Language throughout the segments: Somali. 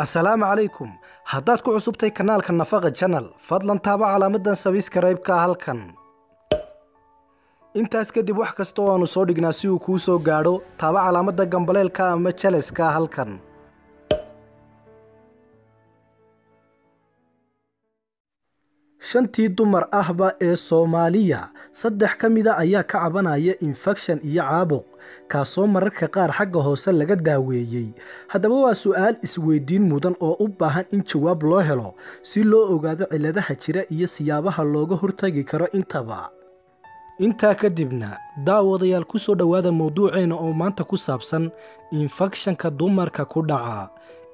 السلام عليكم haddaad ku cusubtay kanaalka Nafaqa Channel fadlan taaba calaamadan subscribe-ka halkan intaas kadib wax kasta oo aanu soo dhignaa si uu kuu soo gaadho taaba calaamada gambaleelka ama challenge-ka halkan shantii dumar ahba ee Soomaaliya saddex kamida ayaa ka cabanaya infection iyo caabuq kaasoo mararka qaar xagga hoose laga daaweeyay haddaba waa su'aal isweydiin mudan oo u baahan in jawaab loo helo si loo ogaado ciladaha jira iyo siyaabaha looga hortagi karo intaba intaa kadibna daawadayaal ku soo dhawaada mowduuceena oo maanta ku saabsan infection-ka dumarka ku dhaca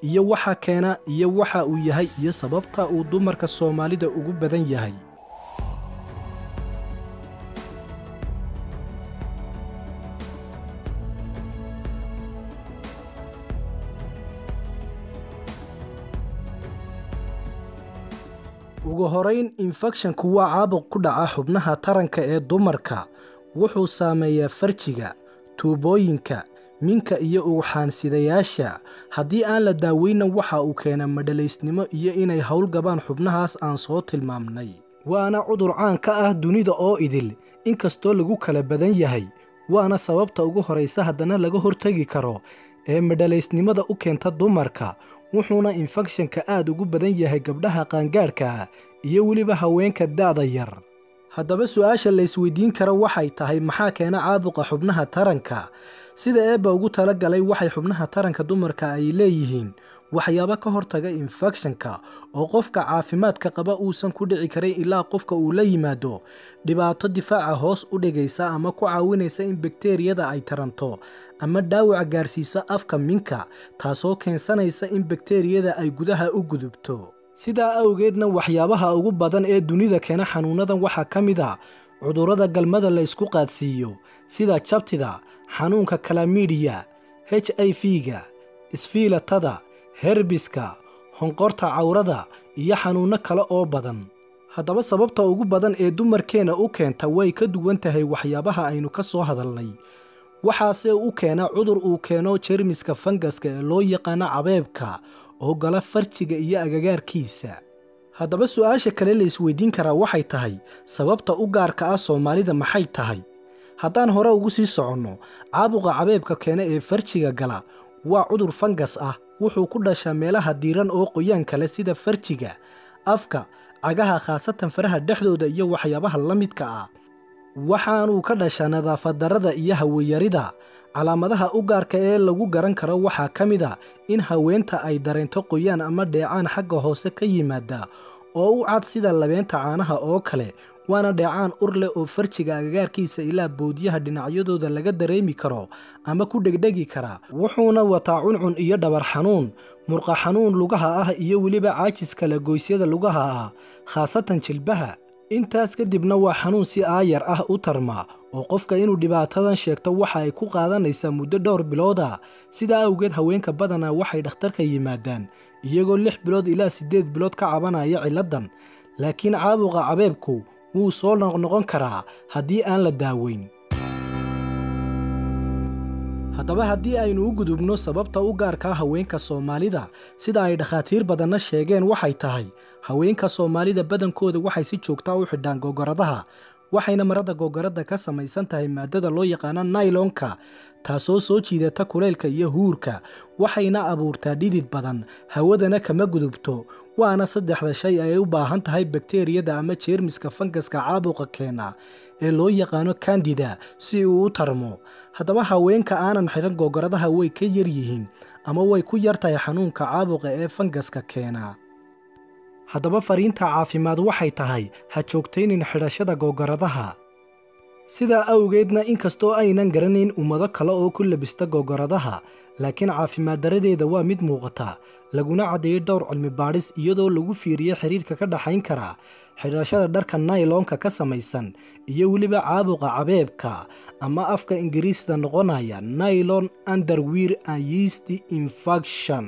iyo waxa keena iyo waxa uu yahay iyo sababta uu dumarka Soomaalida ugu badan yahay ugu horeyn infection-ku waa caabuq ku dhaca xubnaha taranka ee dumarka wuxuu saameeyaa farjiga tuubooyinka minka iyo ugxaan-sidayaasha haddii aan la daaweynin waxa uu keenaa madhalaysnimo iyo inay hawl gabaan xubnahaas aan soo tilmaamnay waana cudur caan ka ah dunida oo idil inkastoo lagu kala badan yahay waana sababta ugu horeysa haddana laga hortagi karo ee madhalaysnimada u keenta dumarka wuxuuna infection-ka aad ugu badan yahay gabdhaha qaangaadhka iyo weliba haweenka da'da yar haddaba su'aasha la isweydiin karo waxay tahay maxaa keena caabuqa xubnaha taranka sida eebba ugu talagalay waxay xubnaha taranka dumarka ay leeyihiin waxyaabo ka hortaga infection-ka oo qofka caafimaadka qaba uusan ku dhici karin ilaa qofka uu la yimaado dhibaato difaaca hoos u dhigaysa ama ku caawinaysa in bakteeriyada ay taranto ama dhaawac gaarsiiso afka minka taasoo keensanaysa in bakteeriyada ay gudaha u gudubto sidaa awgeedna waxyaabaha ugu badan ee dunida keena xanuunadan waxaa ka mid ah cudurrada galmada la isku qaadsiiyo sida jabtida xanuunka kalamidiya HIV-ga isfiilatada herbiska honqorta cawrada iyo xanuuno kale oo badan haddaba sababta ugu badan ee dumarkeena u keenta way ka duwan tahay waxyaabaha aynu ka soo hadalnay waxaase u keena cudur uu keeno jeermiska fangaska ee loo yaqaano cabeebka oo gala farjiga iyo agagaarkiisa haddaba su'aasha kale la isweydiin karaa waxay tahay sababta u gaarka ah Soomaalida maxay tahay haddaan hore ugu sii soconno caabuqa cabeebka keena ee farjiga gala waa cudur fangas ah wuxuu ku dhashaa meelaha diiran oo qoyaan kale sida farjiga afka cagaha khaasatan faraha dhexdooda iyo waxyaabaha la midka ah waxaanuu ka dhashaa nadaafad darrada iyo haweyarida calaamadaha u gaarka ee lagu garan karo waxaa ka mid a in haweenta ay dareento qoyaan ama dheecaan xagga hoose ka yimaada oo u cad sida labeenta caanaha oo kale waana dheecaan ur leh oo farjiga agagaarkiisa ilaa boodyaha dhinacyadooda laga dareemi karo ama ku dhegdhegi kara wuxuuna wataa cuncun iyo dhabar xanuun murqa xanuun lugaha ah iyo weliba caajis kala goysyada lugaha ah khaasatan jilbaha intaas kadibna waa xanuun si aayar ah u tarma oo qofka inuu dhibaatadan sheegto waxa ay ku qaadanaysaa muddo dhowr bilooda sidaa awgeed haweenka badanaa waxay dhakhtarka yimaadaan iyagoo 6 bilood ilaa 8 bilood ka cabanaya ciladan laakiin caabuqa cabeebku wuu soo noqon karaa haddii aan la daaweyn haddaba haddii aynu u gudubno sababta u gaarka haweenka Soomaalida sida ay dhakhaatiir badanna sheegeen waxay tahay haweenka Soomaalida badankooda waxay si joogto ah u xidhaan gogoradaha waxayna marada gogorada ka samaysan tahay maadada loo yaqaan nylonka taasoo soo jiidata kuleylka iyo huurka waxayna abuurtaa dhidid badan hawadana kama gudubto waana saddexda shay ay u baahan tahay bakteeriyada ama jeermiska fangaska caabuqa keena ee loo yaqaano candida si uu u tarmo haddaba haweenka aanan xiran gogoradaha way ka yar yihiin ama way ku yartahay xanuunka caabuqa ee fangaska keena haddaba fariinta caafimaad waxay tahay ha joogtaynin xidhashada gogoradaha sidaa awgeedna inkastoo aynan garanayn ummado kale oo ku labista gogoradaha laakiin caafimaad daradeeda waa mid muuqata laguna caddeeyay dhowr cilmi baadhis iyadoo lagu fiiriyay xiriirka ka dhaxayn kara xidhashada dharka naylonka ka samaysan iyo weliba caabuqa cabeebka ama afka ingiriisida noqonaya nylon underwear and yeast infection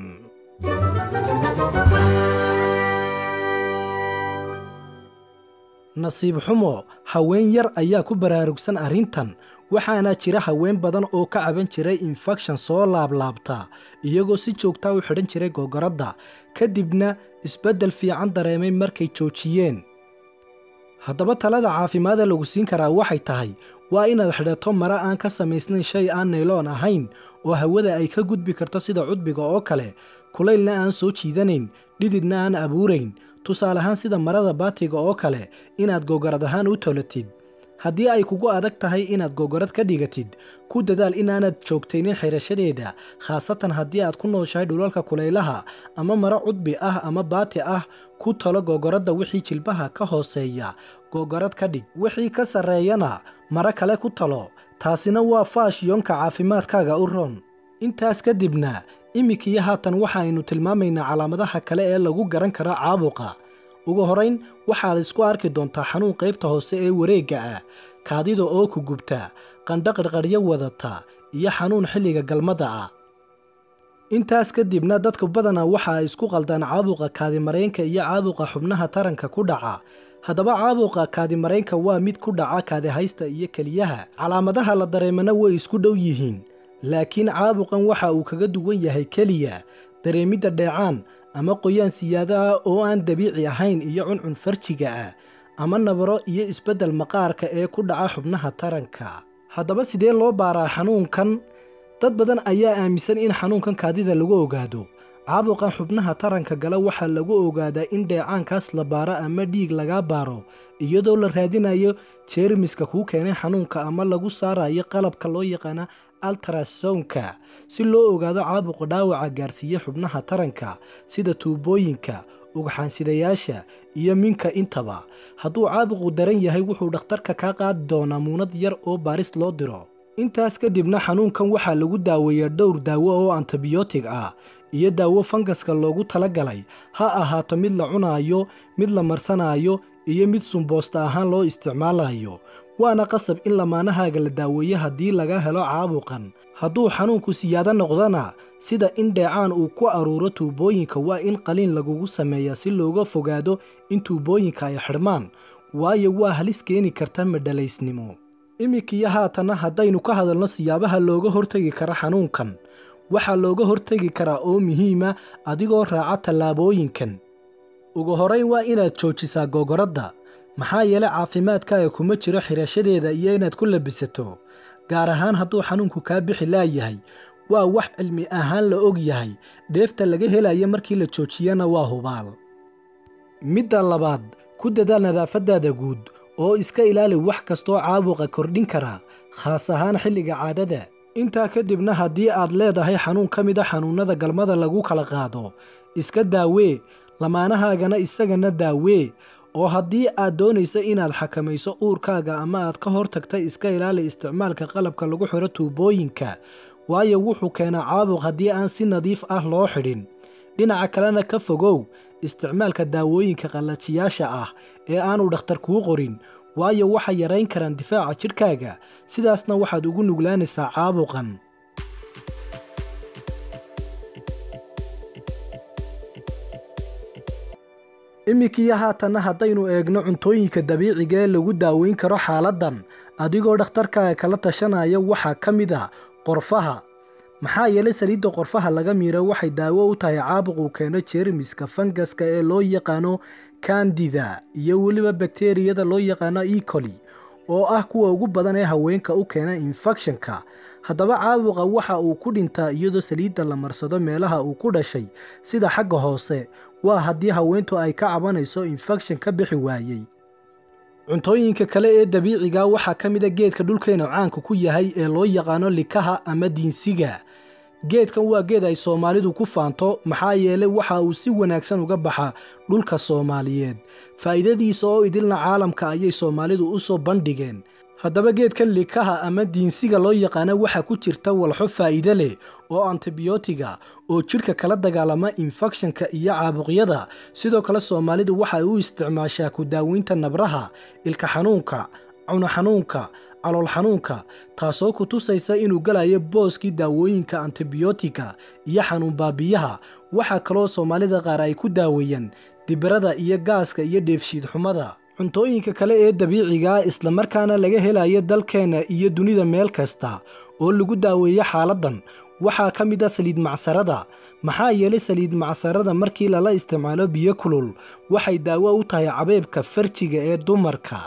nasiib xumo haween yar ayaa ku baraarugsan arrintan waxaana jira haween badan oo ka caban jiray infekshan soo laablaabta iyagoo si joogta u xidhan jiray googoradda kadibna isbeddel fiican dareemay markay joojiyeen. haddaba talada caafimaada lagu siin karaa waxay tahay waa inaad xidhato mara aan ka samaysnayn shay aan nayloon ahayn oo hawada ay ka gudbi karto sida cudbiga oo kale, kulaylna aan soo jiidanayn, dhididna aan abuurayn, tusaale ahaan sida marada baatiga oo kale inaad googorad ahaan u tolatid. haddii ay kugu adag tahay inaad googorad ka dhigatid, ku dadaal inaanad joogtaynin xidhashadeeda, khaasatan haddii aad ku nooshahay dhulalka kulaylaha ama maro cudbi ah ama baati ah. ku talo googoradda wixii jilbaha ka hooseeya googorad ka dhig, wixii ka sarreeyana maro kale ku talo. taasina waa faashiyonka caafimaadkaaga u roon. intaas kadibna imikiyo haatan waxaaynu tilmaamaynaa calaamadaha kale ee lagu garan karo caabuqa. ugu horayn waxaad isku arki doontaa xanuun qaybta hoose ee wareegga ah, kaadida oo ku gubta, qandho qarqaryo wadata iyo xanuun xilliga galmada ah. intaas kadibna dadka badanaa waxa ay isku qaldaan caabuqa kaadimareenka iyo caabuqa xubnaha taranka ku dhaca. haddaba caabuqa kaadimareenka waa mid ku dhaca kaadihaysta iyo keliyaha. calaamadaha la dareemana way isku dhow yihiin, laakiin caabuqan waxa uu kaga duwan yahay keliya dareemidda dheecaan ama qoyaan siyaado ah oo aan dabiici ahayn iyo cuncun farjiga ah ama nabaro iyo isbeddel maqaarka ee ku dhaca xubnaha taranka. haddaba sidee loo baaraa xanuunkan? dad badan ayaa aaminsan in xanuunkan kaadida lagu ogaado. caabuqan xubnaha taranka gala waxaa lagu ogaadaa in dheecaankaas la baaro ama dhiig laga baaro iyadoo la raadinayo jeermiska kuu keenay xanuunka ama lagu saarayo qalabka loo yaqaana ultrasoundka si loo ogaado caabuqa dhaawaca gaarsiiya xubnaha taranka sida tuubooyinka, ugxaansidayaasha iyo minka intaba. hadduu caabuqu daran yahay wuxuu dhakhtarka kaa qaadi doonaa muunad yar oo baaris loo diro. intaas kadibna xanuunkan waxaa lagu daaweeyaa dhowr daawo oo antibiyootig ah iyo daawo fangaska loogu talagalay, ha ahaato mid la cunaayo, mid la marsanaayo iyo mid sumboosta ahaan loo isticmaalayo. waana qasab in lamaanahaaga la daaweeyo haddii laga helo caabuqan. hadduu xanuunku siyaado noqdana, sida in dheecaan uu ku aruuro tuubooyinka, waa in qaliin lagugu sameeyaa si looga fogaado in tuubooyinka ay xidhmaan, waayo waa halis keeni karta madhalaysnimo. imikiyo haatanna haddaynu ka hadalno siyaabaha looga hortegi kara xanuunkan, waxaa looga hortegi karaa oo muhiima adigoo raaca tallaabooyinkan. ugu horayn waa inaad joojisaa googoradda, maxaa yeelay caafimaadkaaga kuma jiro xidhashadeeda iyo inaad ku labisato, gaar ahaan hadduu xanuunku kaa bixi laayahay. waa wax cilmi ahaan la og yahay, dheefta laga helayo markii la joojiyana waa hubaal. midda labaad, ku dadaal nadaafaddaada guud oo iska ilaali wax kastoo caabuqa kordhin kara, khaas ahaan xilliga caadada. intaa kadibna haddii aad leedahay xanuun ka mid a xanuunnada galmada lagu kala qaado, iska daawee, lamaanahaagana isagana daawee. oo haddii aad doonayso inaad xakamayso uurkaaga ama aad ka hor tagta, iska ilaali isticmaalka qalabka lagu xidho tuubooyinka, waayo wuxuu keenaa caabuq haddii aan si nadiif ah loo xidhin. dhinaca kalena ka fogow isticmaalka daawooyinka qallajiyaasha ah ee aanu dhakhtar kuu qorin, waayo waxay yarayn karaan difaaca jidhkaaga, sidaasna waxaad ugu nuglaanaysaa caabuqan. imikiyo haatanna haddaynu eegno cuntooyinka dabiiciga ee lagu daaweyn karo xaaladdan adigoo dhakhtarkaaga kala tashanaya, waxaa ka mid a qorfaha. maxaa yeelay saliidda qorfaha laga miiro waxay daawo u tahay caabuq uu keeno jeermiska fangaska ee loo yaqaano candida iyo weliba bakteeriyada loo yaqaano E. coli oo ah kuwa ugu badan ee haweenka u keena infekshanka. haddaba caabuqa waxa uu ku dhintaa iyadoo saliidda la marsado meelaha uu ku dhashay sida xagga hoose, waa haddii haweentu ay ka cabanayso infekshan ka bixi waayey. cuntooyinka kale ee dabiiciga waxaa ka mid a geedka dhulkeena caanka ku yahay ee loo yaqaano likaha ama diinsiga. geedkan waa geed ay Soomaalidu ku faanto, maxaa yeelay waxa uu si wanaagsan uga baxa dhulka Soomaaliyeed. faa'iidadiisa oo idilna caalamka ayay Soomaalidu u soo bandhigeen. haddaba geedkan likaha ama diinsiga loo yaqaano waxaa ku jirta walxo faa'iido leh oo antibiyootiga oo jidhka kala dagaalama infekshanka iyo caabuqyada. sidoo kale Soomaalidu waxay u isticmaashaa ku daaweynta nabraha, ilka xanuunka, cuno xanuunka, calool xanuunka, taasoo ku tusaysa inuu galayo booskii daawooyinka antibiyootiga iyo xanuun baabiyaha. waxaa kaloo Soomaalida qaar ay ku daaweeyaan dibirada iyo gaaska iyo dheefshiid xumada. cuntooyinka kale ee dabiiciga ah isla markaana laga helayo dalkeena iyo dunida meel kasta oo lagu daaweeyo xaaladdan waxaa ka mid ah saliid macsarada. maxaa yeelay saliid macsarada markii lala isticmaalo biyo kulul waxay daawo u tahay cabeebka farjiga ee dumarka.